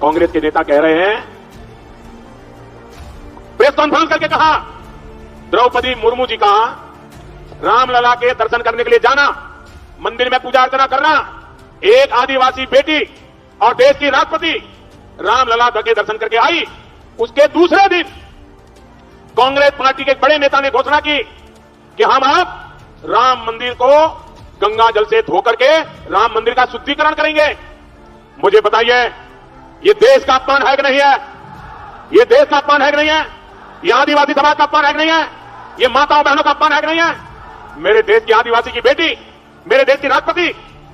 कांग्रेस के नेता कह रहे हैं, प्रेस कॉन्फ्रेंस करके कहा, द्रौपदी मुर्मू जी कहा, रामलला के दर्शन करने के लिए जाना, मंदिर में पूजा अर्चना करना, एक आदिवासी बेटी और देश की राष्ट्रपति रामलला के दर्शन करके आई। उसके दूसरे दिन कांग्रेस पार्टी के एक बड़े नेता ने घोषणा की कि हम अब राम मंदिर को गंगा जल से धोकर के राम मंदिर का शुद्धिकरण करेंगे। मुझे बताइए, ये देश का अपमान है कि नहीं है? ये देश का अपमान है कि नहीं है? ये आदिवासी समाज का अपमान है कि नहीं है? ये माताओं बहनों का अपमान है कि नहीं है? मेरे देश की आदिवासी की बेटी, मेरे देश की राष्ट्रपति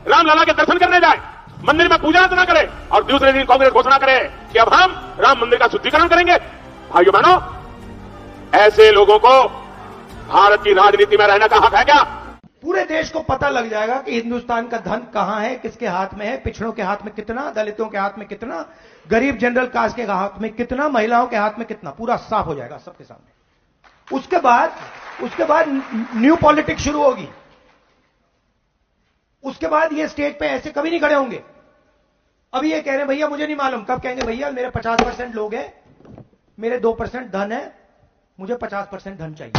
रामलला के दर्शन करने जाए, मंदिर में पूजा अर्चना करे और दूसरे दिन कांग्रेस घोषणा करे कि अब हम राम मंदिर का शुद्धिकरण करेंगे। भाइयों बहनों, ऐसे लोगों को भारत की राजनीति में रहने का हक है क्या? पूरे देश को पता लग जाएगा कि हिंदुस्तान का धन कहां है, किसके हाथ में है, पिछड़ों के हाथ में कितना, दलितों के हाथ में कितना, गरीब जनरल कास्ट के हाथ में कितना, महिलाओं के हाथ में कितना, पूरा साफ हो जाएगा सबके सामने। उसके बाद न्यू पॉलिटिक्स शुरू होगी। उसके बाद ये स्टेज पे ऐसे कभी नहीं खड़े होंगे। अभी ये कह रहे हैं भैया मुझे नहीं मालूम, कब कहेंगे भैया मेरे 50% लोग हैं, मेरे 2% धन है, मुझे 50% धन चाहिए।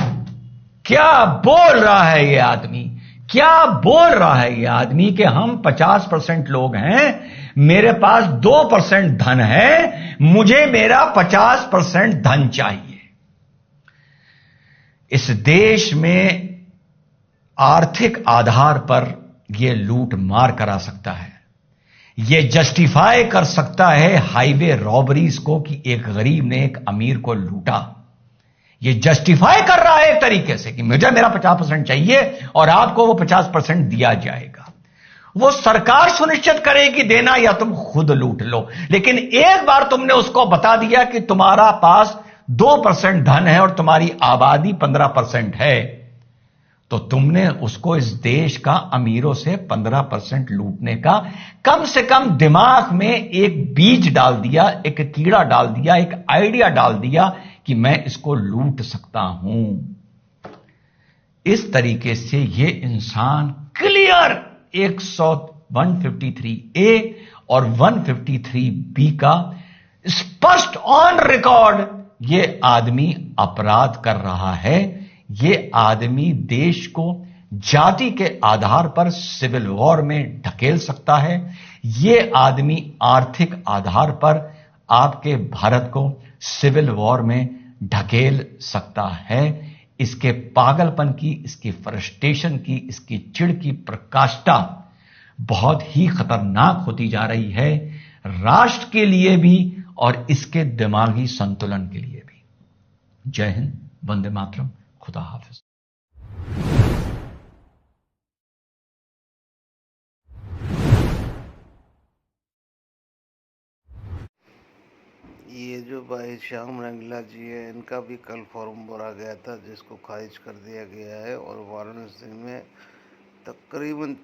क्या बोल रहा है ये आदमी? क्या बोल रहा है ये आदमी कि हम 50% लोग हैं, मेरे पास 2% धन है, मुझे मेरा 50% धन चाहिए। इस देश में आर्थिक आधार पर यह लूट मार करा सकता है, यह जस्टिफाई कर सकता है हाईवे रॉबरीज को कि एक गरीब ने एक अमीर को लूटा। यह जस्टिफाई कर रहा है एक तरीके से कि मुझे मेरा 50% चाहिए और आपको वो 50% दिया जाएगा। वो सरकार सुनिश्चित करेगी देना या तुम खुद लूट लो, लेकिन एक बार तुमने उसको बता दिया कि तुम्हारा पास 2% धन है और तुम्हारी आबादी 15% है, तो तुमने उसको इस देश का अमीरों से 15% लूटने का कम से कम दिमाग में एक बीज डाल दिया, एक कीड़ा डाल दिया, एक आइडिया डाल दिया कि मैं इसको लूट सकता हूं। इस तरीके से यह इंसान क्लियर 153A और 153B का स्पष्ट ऑन रिकॉर्ड यह आदमी अपराध कर रहा है। यह आदमी देश को जाति के आधार पर सिविल वॉर में ढकेल सकता है। यह आदमी आर्थिक आधार पर आपके भारत को सिविल वॉर में ढकेल सकता है। इसके पागलपन की, इसकी फ्रस्ट्रेशन की, इसकी चिढ़ की प्रकाष्ठा बहुत ही खतरनाक होती जा रही है, राष्ट्र के लिए भी और इसके दिमागी संतुलन के लिए भी। जय हिंद, वंदे मातरम, खुदा हाफिज। ये जो भाई श्याम रंगीला जी है, इनका भी कल फॉर्म भरा गया था जिसको खारिज कर दिया गया है और वाराणसी में तकरीबन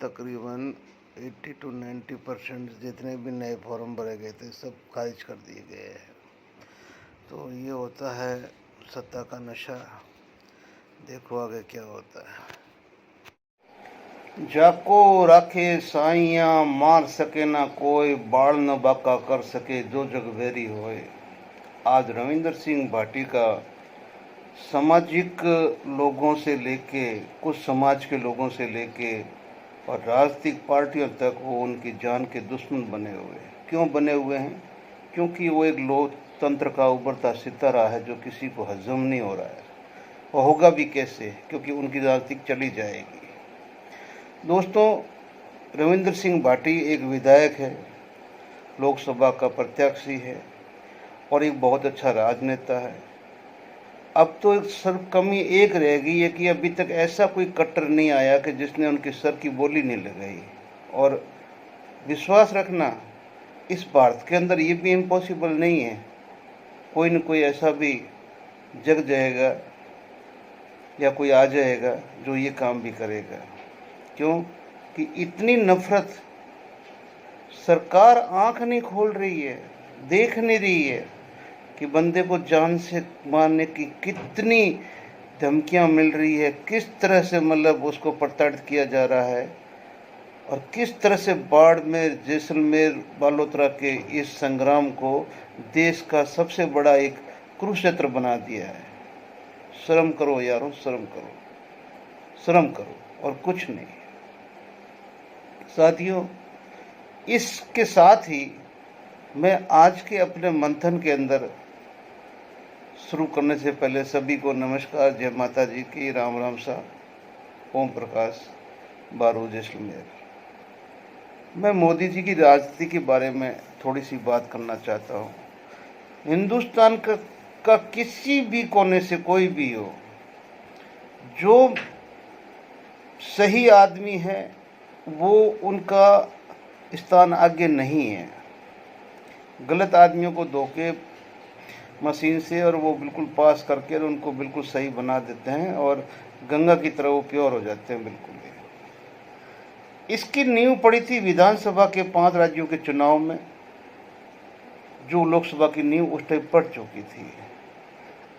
80 to 90% जितने भी नए फॉर्म भरे गए थे सब खारिज कर दिए गए हैं। तो ये होता है सत्ता का नशा। देखो आगे क्या होता है। जाको राखे साइया, मार सके ना कोई, बाल न बाका कर सके जो जग वेरी होए। आज रविंद्र सिंह भाटी का सामाजिक लोगों से लेके, कुछ समाज के लोगों से लेके और राजनीतिक पार्टियों तक वो उनकी जान के दुश्मन बने हुए हैं। क्यों बने हुए हैं? क्योंकि वो एक लोकतंत्र का उभरता सितारा है जो किसी को हजम नहीं हो रहा है। वो होगा भी कैसे? क्योंकि उनकी राजनीति चली जाएगी। दोस्तों, रविंद्र सिंह भाटी एक विधायक है, लोकसभा का प्रत्याशी है और एक बहुत अच्छा राजनेता है। अब तो सिर्फ कमी एक रह गई है कि अभी तक ऐसा कोई कट्टर नहीं आया कि जिसने उनके सर की बोली नहीं लगाई। और विश्वास रखना, इस भारत के अंदर ये भी इम्पॉसिबल नहीं है, कोई न कोई ऐसा भी जग जाएगा या कोई आ जाएगा जो ये काम भी करेगा। क्यों कि इतनी नफरत, सरकार आंख नहीं खोल रही है, देख नहीं रही है कि बंदे को जान से मारने की कितनी धमकियां मिल रही है, किस तरह से मतलब उसको प्रताड़ित किया जा रहा है। और किस तरह से बाड़मेर, जैसलमेर, बालोतरा के इस संग्राम को देश का सबसे बड़ा एक कुरुक्षेत्र बना दिया है। शर्म करो यारों, शर्म करो, शर्म करो और कुछ नहीं। साथियों, इसके साथ ही मैं आज के अपने मंथन के अंदर शुरू करने से पहले सभी को नमस्कार, जय माता जी की, राम राम सा, ओम प्रकाश, बारू, जैसलमेर। मैं मोदी जी की राजनीति के बारे में थोड़ी सी बात करना चाहता हूँ। हिंदुस्तान का किसी भी कोने से कोई भी हो, जो सही आदमी है वो उनका स्थान आगे नहीं है। गलत आदमियों को धोखे मशीन से और वो बिल्कुल पास करके उनको बिल्कुल सही बना देते हैं और गंगा की तरह वो प्योर हो जाते हैं बिल्कुल। इसकी नींव पड़ी थी विधानसभा के 5 राज्यों के चुनाव में, जो लोकसभा की नींव उस टाइम पड़ चुकी थी।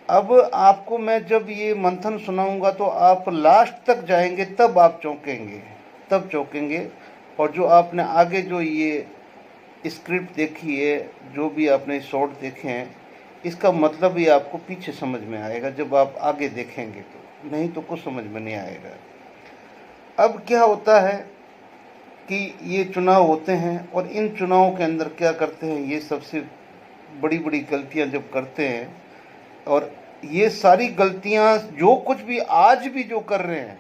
अब आपको मैं जब ये मंथन सुनाऊंगा तो आप लास्ट तक जाएंगे, तब आप चौंकेंगे, तब चौंकेंगे। और जो आपने आगे जो ये स्क्रिप्ट देखी है, जो भी आपने शॉर्ट देखे हैं, इसका मतलब भी आपको पीछे समझ में आएगा जब आप आगे देखेंगे, तो नहीं तो कुछ समझ में नहीं आएगा। अब क्या होता है कि ये चुनाव होते हैं और इन चुनावों के अंदर क्या करते हैं, ये सबसे बड़ी बड़ी गलतियां जब करते हैं, और ये सारी गलतियां जो कुछ भी आज भी जो कर रहे हैं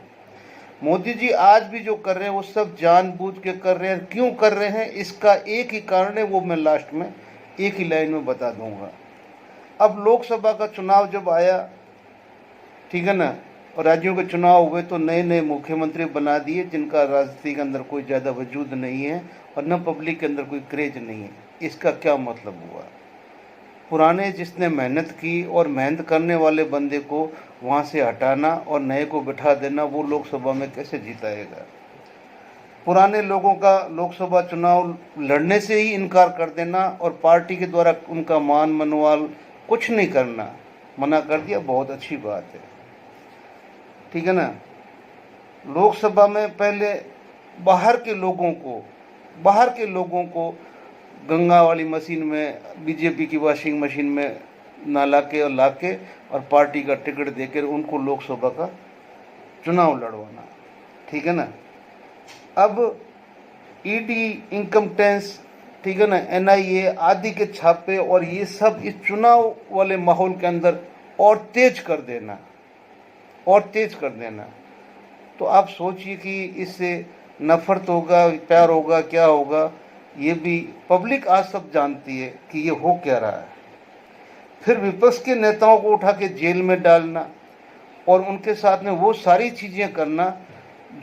मोदी जी, आज भी जो कर रहे हैं वो सब जानबूझ के कर रहे हैं। क्यों कर रहे हैं, इसका एक ही कारण है, वो मैं लास्ट में एक ही लाइन में बता दूंगा। अब लोकसभा का चुनाव जब आया, ठीक है ना, और राज्यों के चुनाव हुए तो नए नए मुख्यमंत्री बना दिए जिनका राजनीति के अंदर कोई ज़्यादा वजूद नहीं है और न पब्लिक के अंदर कोई क्रेज नहीं है। इसका क्या मतलब हुआ, पुराने जिसने मेहनत की और मेहनत करने वाले बंदे को वहाँ से हटाना और नए को बिठा देना, वो लोकसभा में कैसे जीताएगा। पुराने लोगों का लोकसभा चुनाव लड़ने से ही इनकार कर देना और पार्टी के द्वारा उनका मान मनवाल कुछ नहीं करना, मना कर दिया, बहुत अच्छी बात है, ठीक है ना। लोकसभा में पहले बाहर के लोगों को गंगा वाली मशीन में, बीजेपी की वॉशिंग मशीन में ना लाके और पार्टी का टिकट देकर उनको लोकसभा का चुनाव लड़वाना, ठीक है ना। अब ईडी, इनकम टैक्स, ठीक है ना, एनआईए आदि के छापे और ये सब इस चुनाव वाले माहौल के अंदर और तेज कर देना, तो आप सोचिए कि इससे नफरत होगा, प्यार होगा, क्या होगा, ये भी पब्लिक आज सब जानती है कि ये हो क्या रहा है। फिर विपक्ष के नेताओं को उठा के जेल में डालना और उनके साथ में वो सारी चीज़ें करना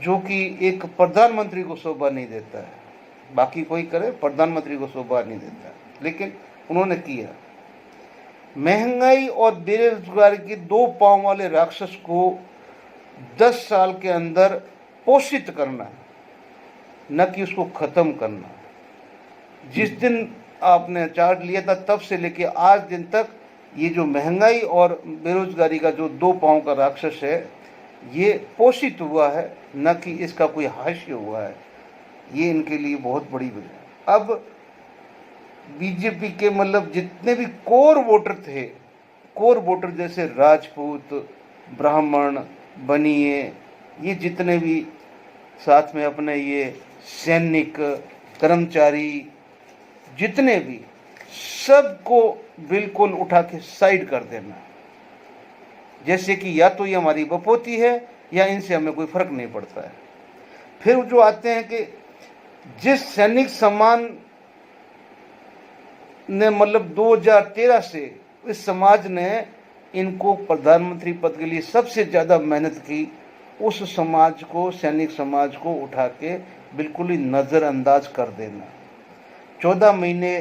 जो कि एक प्रधानमंत्री को शोभा नहीं देता है। बाकी कोई करे, प्रधानमंत्री को शोभा नहीं देता, लेकिन उन्होंने किया। महंगाई और बेरोजगारी के 2 पांव वाले राक्षस को 10 साल के अंदर पोषित करना, न कि उसको खत्म करना। जिस दिन आपने चार्ज लिया था तब से लेके आज दिन तक ये जो महंगाई और बेरोजगारी का जो 2 पांव का राक्षस है, ये पोषित हुआ है, न कि इसका कोई हास्य हुआ है। ये इनके लिए बहुत बड़ी वजह। अब बीजेपी के मतलब जितने भी कोर वोटर जैसे राजपूत, ब्राह्मण, बनिए, ये जितने भी साथ में अपने ये सैनिक, कर्मचारी, जितने भी, सबको बिल्कुल उठा के साइड कर देना, जैसे कि या तो ये हमारी बपोती है या इनसे हमें कोई फर्क नहीं पड़ता है। फिर जो आते हैं कि जिस सैनिक सम्मान ने मतलब 2013 से इस समाज ने इनको प्रधानमंत्री पद के लिए सबसे ज़्यादा मेहनत की, उस समाज को, सैनिक समाज को उठा के बिल्कुल ही नज़रअंदाज कर देना। 14 महीने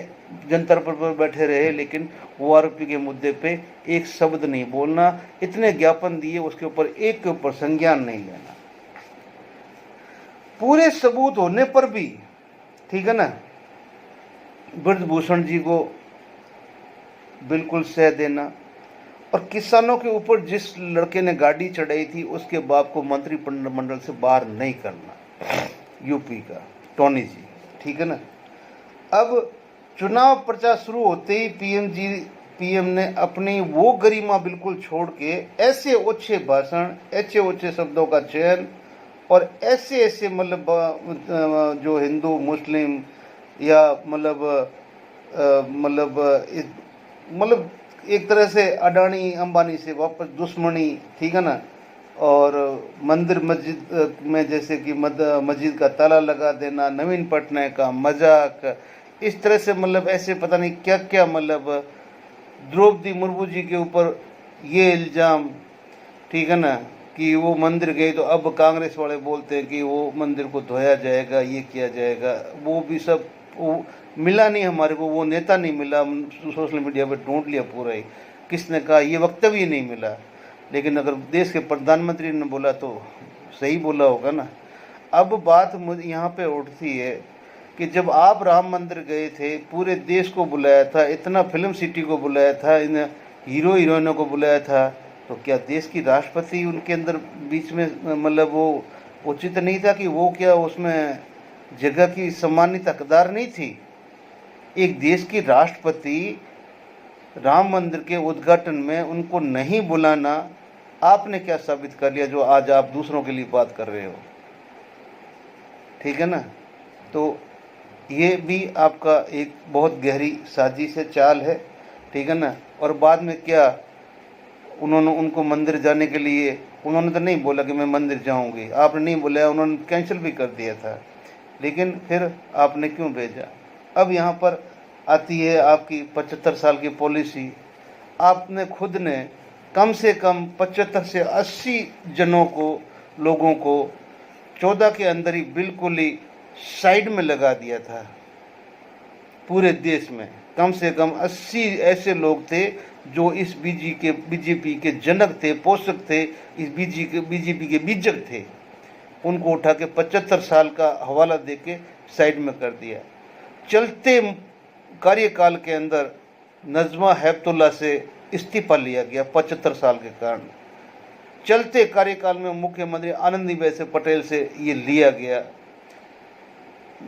जंतर पर बैठे रहे, लेकिन ओआरपी के मुद्दे पे एक शब्द नहीं बोलना, इतने ज्ञापन दिए, उसके ऊपर एक के ऊपर संज्ञान नहीं लेना। पूरे सबूत होने पर भी, ठीक है ना, ब्रजभूषण जी को बिल्कुल सह देना और किसानों के ऊपर जिस लड़के ने गाड़ी चढ़ाई थी उसके बाप को मंत्रिमंडल से बाहर नहीं करना, यूपी का, टोनी जी, ठीक है ना। अब चुनाव प्रचार शुरू होते ही पीएम ने अपनी वो गरिमा बिल्कुल छोड़ के ऐसे ओछे भाषण, ऐसे ओछे शब्दों का चयन और ऐसे ऐसे मतलब जो हिंदू मुस्लिम या मतलब एक तरह से अडानी अंबानी से वापस दुश्मनी, ठीक है ना। और मंदिर मस्जिद में जैसे कि मस्जिद का ताला लगा देना, नवीन पटनायक का मजाक, इस तरह से मतलब ऐसे पता नहीं क्या क्या, मतलब द्रौपदी मुर्मू जी के ऊपर ये इल्ज़ाम, ठीक है ना, कि वो मंदिर गए तो अब कांग्रेस वाले बोलते हैं कि वो मंदिर को धोया जाएगा, ये किया जाएगा। वो भी सब वो मिला नहीं हमारे को, वो नेता नहीं मिला, सोशल मीडिया पे ढूंढ लिया पूरा ही, किसने कहा, ये वक्तव्य नहीं मिला। लेकिन अगर देश के प्रधानमंत्री ने बोला तो सही बोला होगा ना। अब बात मुझे यहाँ पे उठती है कि जब आप राम मंदिर गए थे, पूरे देश को बुलाया था, इतना फिल्म सिटी को बुलाया था, इन हीरो हीरोइनों को बुलाया था, तो क्या देश की राष्ट्रपति उनके अंदर बीच में मतलब वो उचित नहीं था कि वो क्या उसमें जगह की सम्मानित हकदार नहीं थी? एक देश की राष्ट्रपति राम मंदिर के उद्घाटन में उनको नहीं बुलाना आपने क्या साबित कर लिया, जो आज आप दूसरों के लिए बात कर रहे हो, ठीक है ना। तो ये भी आपका एक बहुत गहरी साजिश है, चाल है, ठीक है ना। और बाद में क्या उन्होंने उनको मंदिर जाने के लिए, उन्होंने तो नहीं बोला कि मैं मंदिर जाऊंगी, आपने नहीं बोला, उन्होंने कैंसिल भी कर दिया था, लेकिन फिर आपने क्यों भेजा? अब यहाँ पर आती है आपकी 75 साल की पॉलिसी। आपने खुद ने कम से कम 75 से 80 जनों को, लोगों को 14 के अंदर ही बिल्कुल ही साइड में लगा दिया था। पूरे देश में कम से कम 80 ऐसे लोग थे जो इस बीजेपी के जनक थे, पोषक थे, इस बीजेपी के बीजक थे। उनको उठा के 75 साल का हवाला देके साइड में कर दिया। चलते कार्यकाल के अंदर नजमा हेपतुल्ला से इस्तीफा लिया गया 75 साल के कारण। चलते कार्यकाल में मुख्यमंत्री आनंदीबेन पटेल से ये लिया गया,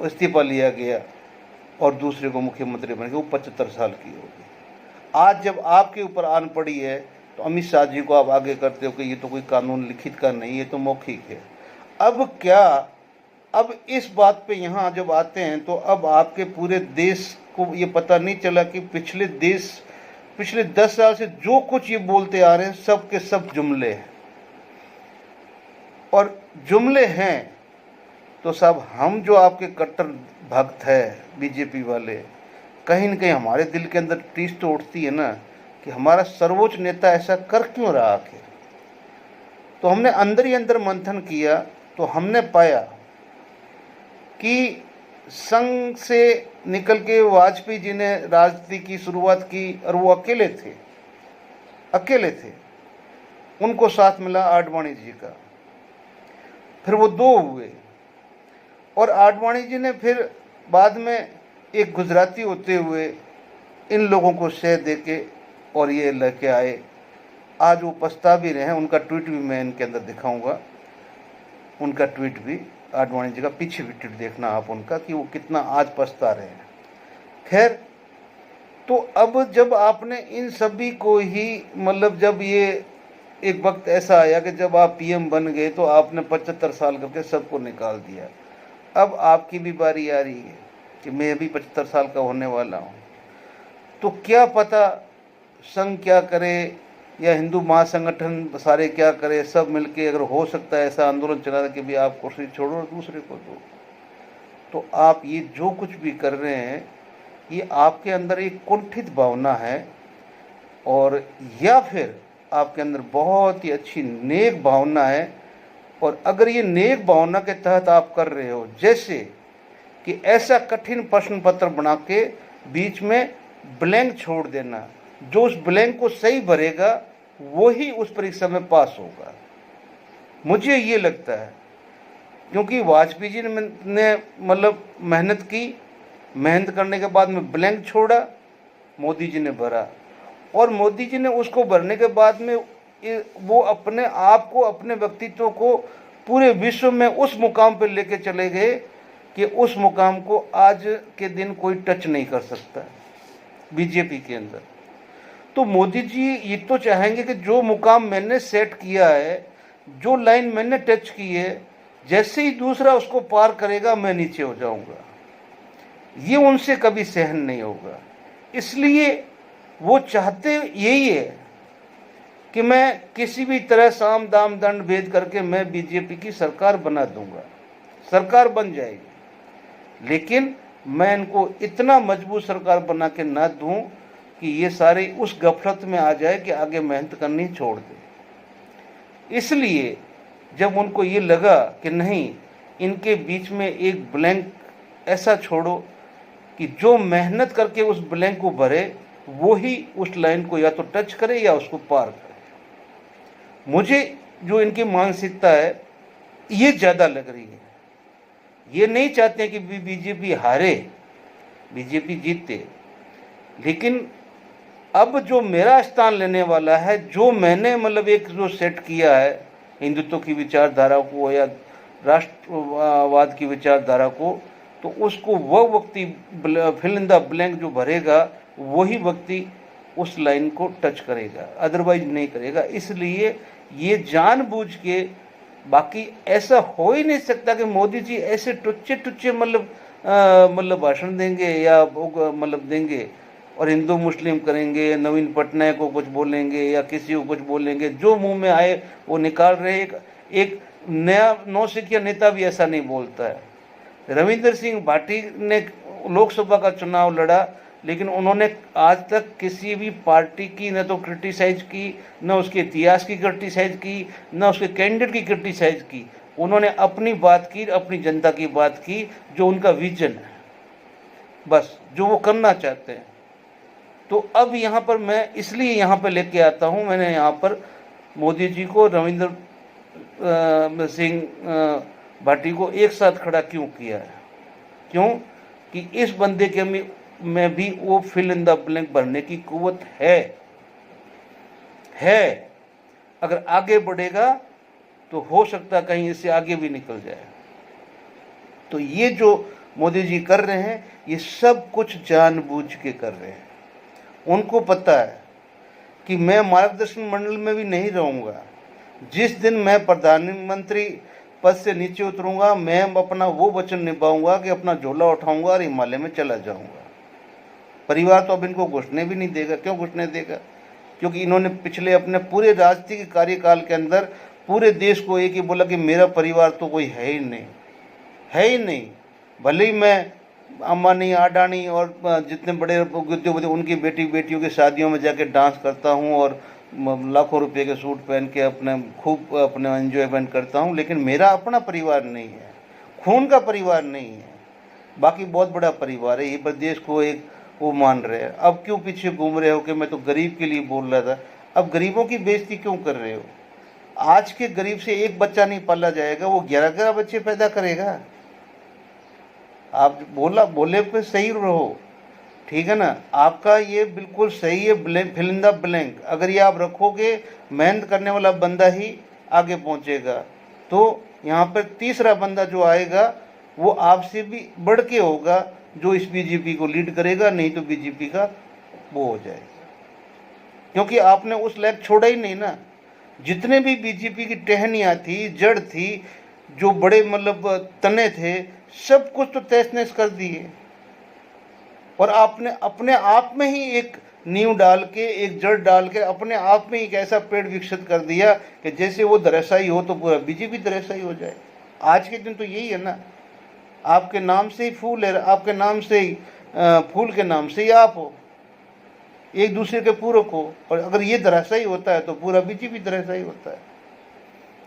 इस्तीफा लिया गया और दूसरे को मुख्यमंत्री बन गए, वो 75 साल की होगी। आज जब आपके ऊपर आन पड़ी है तो अमित शाह जी को आप आगे करते हो कि ये तो कोई कानून लिखित का नहीं, ये तो मौखिक है। अब क्या, अब इस बात पे यहाँ जब आते हैं तो अब आपके पूरे देश को ये पता नहीं चला कि पिछले 10 साल से जो कुछ ये बोलते आ रहे हैं सब के सब जुमले हैं। और जुमले हैं तो साहब हम जो आपके कट्टर भक्त है बीजेपी वाले, कहीं न कहीं हमारे दिल के अंदर टीस तो उठती है ना कि हमारा सर्वोच्च नेता ऐसा कर क्यों रहा आखिर। तो हमने अंदर ही अंदर मंथन किया तो हमने पाया कि संघ से निकल के वाजपेयी जी ने राजनीति की शुरुआत की और वो अकेले थे। उनको साथ मिला आडवाणी जी का, फिर वो 2 हुए और आडवाणी जी ने फिर बाद में एक गुजराती होते हुए इन लोगों को शह देके और ये लेके आए। आज वो पछता भी रहे हैं, उनका ट्वीट भी मैं इनके अंदर दिखाऊंगा, उनका ट्वीट भी, आडवाणी जी का पीछे भी ट्वीट देखना आप उनका कि वो कितना आज पछता रहे हैं। खैर, तो अब जब आपने इन सभी को ही मतलब जब ये एक वक्त ऐसा आया कि जब आप पीएम बन गए तो आपने 75 साल करके सबको निकाल दिया। अब आपकी भी बारी आ रही है कि मैं भी 75 साल का होने वाला हूँ। तो क्या पता संघ क्या करे या हिंदू महासंगठन सारे क्या करे, सब मिलके अगर हो सकता है ऐसा आंदोलन चलाना कि भी आप कुर्सी छोड़ो और दूसरे को दो। तो आप ये जो कुछ भी कर रहे हैं ये आपके अंदर एक कुंठित भावना है और या फिर आपके अंदर बहुत ही अच्छी नेक भावना है। और अगर ये नेक भावना के तहत आप कर रहे हो, जैसे कि ऐसा कठिन प्रश्न पत्र बना के बीच में ब्लैंक छोड़ देना, जो उस ब्लैंक को सही भरेगा वही उस परीक्षा में पास होगा, मुझे ये लगता है। क्योंकि वाजपेयी जी ने मतलब मेहनत की, मेहनत करने के बाद में ब्लैंक छोड़ा, मोदी जी ने भरा और मोदी जी ने उसको भरने के बाद में वो अपने आप को, अपने व्यक्तित्व को पूरे विश्व में उस मुकाम पर लेके चले गए कि उस मुकाम को आज के दिन कोई टच नहीं कर सकता बीजेपी के अंदर। तो मोदी जी ये तो चाहेंगे कि जो मुकाम मैंने सेट किया है, जो लाइन मैंने टच की है, जैसे ही दूसरा उसको पार करेगा मैं नीचे हो जाऊंगा। ये उनसे कभी सहन नहीं होगा। इसलिए वो चाहते यही है कि मैं किसी भी तरह साम दाम दंड भेद करके मैं बीजेपी की सरकार बना दूंगा। सरकार बन जाएगी, लेकिन मैं इनको इतना मजबूत सरकार बना के ना दूं कि ये सारे उस गफलत में आ जाए कि आगे मेहनत करनी छोड़ दे। इसलिए जब उनको ये लगा कि नहीं, इनके बीच में एक ब्लैंक ऐसा छोड़ो कि जो मेहनत करके उस ब्लैंक को भरे वो ही उस लाइन को या तो टच करे या उसको पार करे। मुझे जो इनकी मानसिकता है ये ज़्यादा लग रही है। ये नहीं चाहते कि बीजेपी हारे, बीजेपी जीते, लेकिन अब जो मेरा स्थान लेने वाला है, जो मैंने मतलब एक जो सेट किया है हिंदुत्व की विचारधारा को या राष्ट्रवाद की विचारधारा को, तो उसको वह व्यक्ति फिल इन द ब्लैंक जो भरेगा वही व्यक्ति उस लाइन को टच करेगा, अदरवाइज नहीं करेगा। इसलिए ये जानबूझ के, बाकी ऐसा हो ही नहीं सकता कि मोदी जी ऐसे टुच्चे टुच्चे मतलब भाषण देंगे या मतलब देंगे और हिंदू मुस्लिम करेंगे, नवीन पटनायक को कुछ बोलेंगे या किसी को कुछ बोलेंगे, जो मुंह में आए वो निकाल रहे। एक नया नौसिखिया नेता भी ऐसा नहीं बोलता है। रविंदर सिंह भाटी ने लोकसभा का चुनाव लड़ा, लेकिन उन्होंने आज तक किसी भी पार्टी की न तो क्रिटिसाइज की, न उसके इतिहास की क्रिटिसाइज की, न उसके कैंडिडेट की क्रिटिसाइज की। उन्होंने अपनी बात की, अपनी जनता की बात की, जो उनका विजन है, बस जो वो करना चाहते हैं। तो अब यहाँ पर मैं इसलिए यहाँ पर लेके आता हूँ, मैंने यहाँ पर मोदी जी को, रविंदर सिंह भाटी को एक साथ खड़ा क्यों किया है? क्यों कि इस बंदे के में भी वो फिल इन द ब्लैंक भरने की कुव्वत है। अगर आगे बढ़ेगा तो हो सकता कहीं इससे आगे भी निकल जाए। तो ये जो मोदी जी कर रहे हैं, ये सब कुछ जानबूझ के कर रहे हैं। उनको पता है कि मैं मार्गदर्शन मंडल में भी नहीं रहूंगा। जिस दिन मैं प्रधानमंत्री पद से नीचे उतरूंगा, मैं अपना वो वचन निभाऊंगा कि अपना झोला उठाऊंगा और हिमालय में चला जाऊंगा। परिवार तो अब इनको घुसने भी नहीं देगा। क्यों घुसने देगा? क्योंकि इन्होंने पिछले अपने पूरे राजनीतिक कार्यकाल के अंदर पूरे देश को एक ही बोला कि मेरा परिवार तो कोई है ही नहीं। भले ही मैं अंबानी, अडानी और जितने बड़े उद्योगपति उनकी बेटियों की शादियों में जाके डांस करता हूँ और लाखों रुपए के सूट पहन के खूब अपने एंजॉयमेंट करता हूँ, लेकिन मेरा अपना परिवार नहीं है, खून का परिवार नहीं है। बाकी बहुत बड़ा परिवार है। ये प्रदेश को एक वो मान रहे हैं। अब क्यों पीछे घूम रहे हो कि मैं तो गरीब के लिए बोल रहा था? अब गरीबों की बेइज्जती क्यों कर रहे हो? आज के गरीब से एक बच्चा नहीं पाला जाएगा, वो 11 बच्चे पैदा करेगा। आप बोले पे सही रहो, ठीक है ना? आपका ये बिल्कुल सही है, फिल इन द ब्लैंक। अगर ये आप रखोगे, मेहनत करने वाला बंदा ही आगे पहुंचेगा। तो यहाँ पर तीसरा बंदा जो आएगा वो आपसे भी बढ़ के होगा, जो इस बीजेपी को लीड करेगा। नहीं तो बीजेपी का वो हो जाएगा, क्योंकि आपने उस लायक छोड़ा ही नहीं ना। जितने भी बीजेपी की टहनियाँ थी, जड़ थी, जो बड़े मतलब तने थे, सब कुछ तो तहस नहस कर दिए। और आपने अपने आप में ही एक नींव डाल के, एक जड़ डाल के अपने आप में एक ऐसा पेड़ विकसित कर दिया कि जैसे वो धराशायी हो तो पूरा बीजेपी धराशायी हो जाए। आज के दिन तो यही है ना, आपके नाम से ही फूल है, आपके नाम से ही फूल के नाम से ही आप हो, एक दूसरे के पूरक हो। और अगर ये धराशायी होता है तो पूरा बीजेपी धराशायी होता है।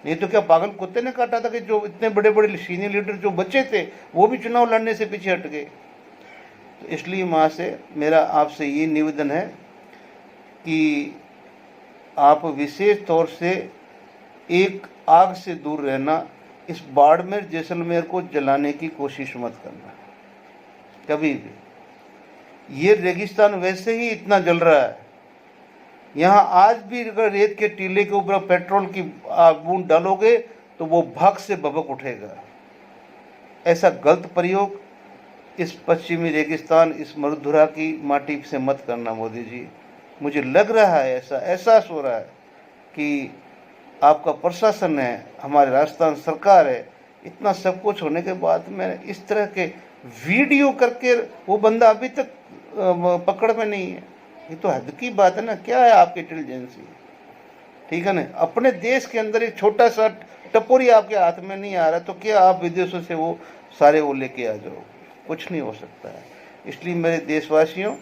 ये तो क्या पागल कुत्ते ने काटा था कि जो इतने बड़े बड़े सीनियर लीडर जो बच्चे थे वो भी चुनाव लड़ने से पीछे हट गए। तो इसलिए माँ से मेरा आपसे ये निवेदन है कि आप विशेष तौर से एक आग से दूर रहना। इस बाड़मेर जैसलमेर को जलाने की कोशिश मत करना कभी भी। ये रेगिस्तान वैसे ही इतना जल रहा है, यहाँ आज भी अगर रेत के टीले के ऊपर पेट्रोल की बूंद डालोगे तो वो भाग से भभक उठेगा। ऐसा गलत प्रयोग इस पश्चिमी रेगिस्तान, इस मरुधरा की माटी से मत करना मोदी जी। मुझे लग रहा है, ऐसा एहसास हो रहा है कि आपका प्रशासन है, हमारी राजस्थान सरकार है, इतना सब कुछ होने के बाद में इस तरह के वीडियो करके वो बंदा अभी तक पकड़ में नहीं है। ये तो हद की बात है ना। क्या है आपकी इंटेलिजेंसी, ठीक है ना। अपने देश के अंदर एक छोटा सा टपोरी आपके हाथ में नहीं आ रहा, तो क्या आप विदेशों से वो सारे वो लेके आ जाओ? कुछ नहीं हो सकता है। इसलिए मेरे देशवासियों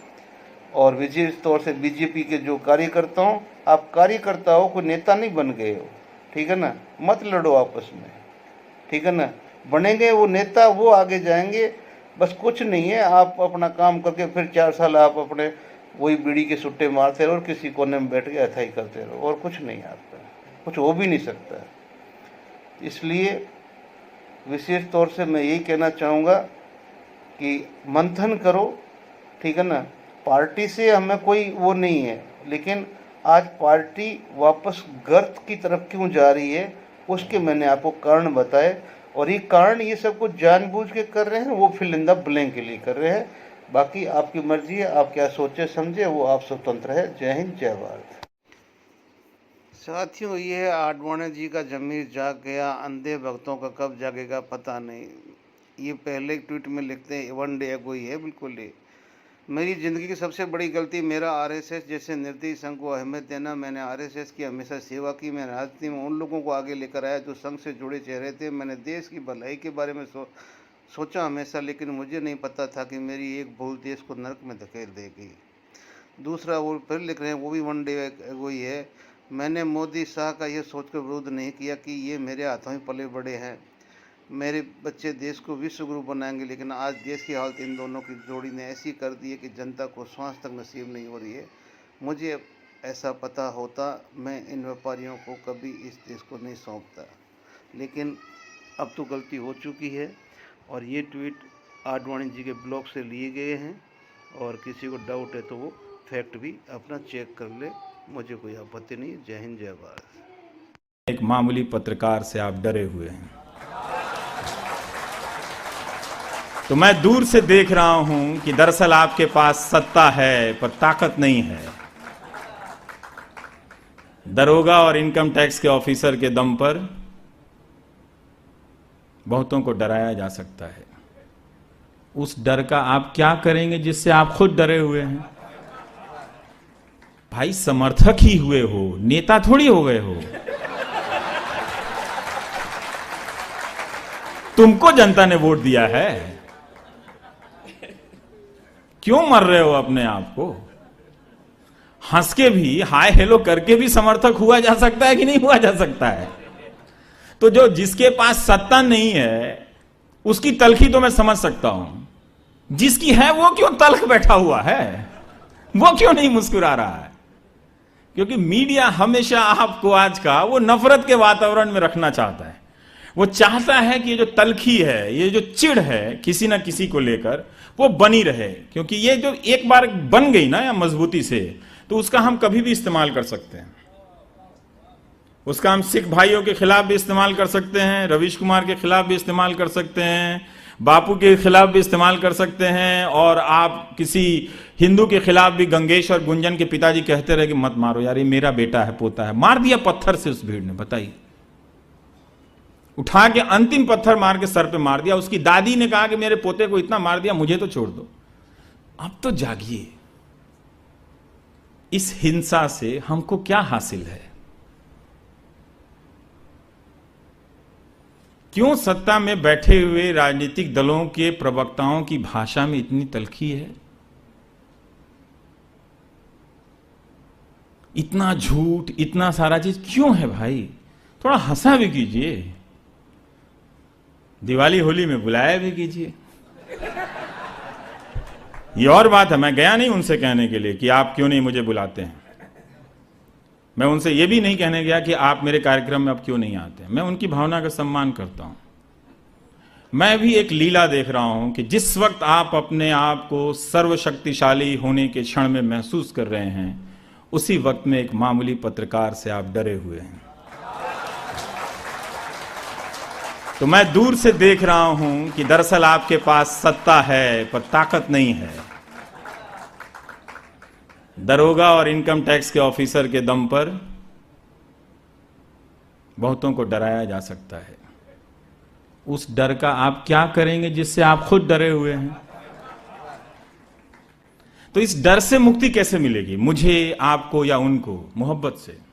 और विशेष तौर से बीजेपी के जो कार्यकर्ताओं, आप कार्यकर्ता हो, कोई नेता नहीं बन गए हो, ठीक है ना। मत लड़ो आपस में, ठीक है ना। बनेंगे वो नेता, वो आगे जाएंगे, बस कुछ नहीं है। आप अपना काम करके फिर 4 साल आप अपने वही बीड़ी के सुट्टे मारते रहो और किसी कोने में बैठ के अथाई करते रहो, और कुछ नहीं आपका, कुछ हो भी नहीं सकता। इसलिए विशेष तौर से मैं यही कहना चाहूँगा कि मंथन करो, ठीक है ना। पार्टी से हमें कोई वो नहीं है, लेकिन आज पार्टी वापस गर्त की तरफ क्यों जा रही है, उसके मैंने आपको कारण बताए। और ये कारण ये सब कुछ जानबूझ के कर रहे हैं, वो फिल इन द ब्लैंक के लिए कर रहे हैं। बाकी आपकी मर्जी है, आप क्या सोचे समझे, वो आप स्वतंत्र है। जय हिंद, जय भारत। साथियों, ये है आडवाणी जी का जमीर जाग गया, अंधे भक्तों का कब जागेगा पता नहीं। ये पहले एक ट्वीट में लिखते हैं, 1 डे अगो ही है बिल्कुल ही। मेरी ज़िंदगी की सबसे बड़ी गलती मेरा आरएसएस जैसे निर्दयी संघ को अहमियत देना। मैंने आरएसएस की हमेशा सेवा की। मैं राजनीति में उन लोगों को आगे लेकर आया जो संघ से जुड़े चेहरे थे। मैंने देश की भलाई के बारे में सोचा हमेशा, लेकिन मुझे नहीं पता था कि मेरी एक भूल देश को नरक में धकेल देगी। दूसरा वो फिर लिख रहे हैं, वो भी 1 डे अगो ही है। मैंने मोदी शाह का यह सोचकर विरोध नहीं किया कि ये मेरे हाथों में पले बड़े हैं, मेरे बच्चे देश को विश्व गुरु बनाएंगे, लेकिन आज देश की हालत इन दोनों की जोड़ी ने ऐसी कर दी है कि जनता को सांस तक नसीब नहीं हो रही है। मुझे ऐसा पता होता मैं इन व्यापारियों को कभी इस देश को नहीं सौंपता, लेकिन अब तो गलती हो चुकी है। और ये ट्वीट आडवाणी जी के ब्लॉग से लिए गए हैं, और किसी को डाउट है तो वो फैक्ट भी अपना चेक कर ले, मुझे कोई आपत्ति नहीं। जय हिंद, जय भारत। एक मामूली पत्रकार से आप डरे हुए हैं, तो मैं दूर से देख रहा हूं कि दरअसल आपके पास सत्ता है पर ताकत नहीं है। दरोगा और इनकम टैक्स के ऑफिसर के दम पर बहुतों को डराया जा सकता है। उस डर का आप क्या करेंगे जिससे आप खुद डरे हुए हैं? भाई, समर्थक ही हुए हो, नेता थोड़ी हो गए हो। तुमको जनता ने वोट दिया है, क्यों मर रहे हो अपने आप को? हंस के भी, हाय हेलो करके भी समर्थक हुआ जा सकता है कि नहीं हुआ जा सकता है? तो जो जिसके पास सत्ता नहीं है उसकी तलखी तो मैं समझ सकता हूं, जिसकी है वो क्यों तलख बैठा हुआ है, वो क्यों नहीं मुस्कुरा रहा है? क्योंकि मीडिया हमेशा आपको आज का वो नफरत के वातावरण में रखना चाहता है। वो चाहता है कि ये जो तलखी है, ये जो चिढ़ है किसी ना किसी को लेकर, वो बनी रहे, क्योंकि ये जो एक बार बन गई ना या मजबूती से, तो उसका हम कभी भी इस्तेमाल कर सकते हैं। उसका हम सिख भाइयों के खिलाफ भी इस्तेमाल कर सकते हैं, रवीश कुमार के खिलाफ भी इस्तेमाल कर सकते हैं, बापू के खिलाफ भी इस्तेमाल कर सकते हैं, और आप किसी हिंदू के खिलाफ भी, गंगेश और गुंजन के पिताजी कहते रहे कि मत मारो यार, ये मेरा बेटा है, पोता है, मार दिया पत्थर से उस भीड़ ने। बताइए, उठा के अंतिम पत्थर मार के सर पे मार दिया। उसकी दादी ने कहा कि मेरे पोते को इतना मार दिया, मुझे तो छोड़ दो। अब तो जागिए, इस हिंसा से हमको क्या हासिल है? क्यों सत्ता में बैठे हुए राजनीतिक दलों के प्रवक्ताओं की भाषा में इतनी तलखी है? इतना झूठ, इतना सारा चीज क्यों है भाई? थोड़ा हंसा भी कीजिए, दिवाली होली में बुलाया भी कीजिए। ये और बात है, मैं गया नहीं उनसे कहने के लिए कि आप क्यों नहीं मुझे बुलाते हैं। मैं उनसे ये भी नहीं कहने गया कि आप मेरे कार्यक्रम में अब क्यों नहीं आते हैं। मैं उनकी भावना का सम्मान करता हूं। मैं भी एक लीला देख रहा हूं कि जिस वक्त आप अपने आप को सर्वशक्तिशाली होने के क्षण में महसूस कर रहे हैं, उसी वक्त में एक मामूली पत्रकार से आप डरे हुए हैं। तो मैं दूर से देख रहा हूं कि दरअसल आपके पास सत्ता है पर ताकत नहीं है। दरोगा और इनकम टैक्स के ऑफिसर के दम पर बहुतों को डराया जा सकता है। उस डर का आप क्या करेंगे जिससे आप खुद डरे हुए हैं? तो इस डर से मुक्ति कैसे मिलेगी? मुझे, आपको या उनको? मोहब्बत से।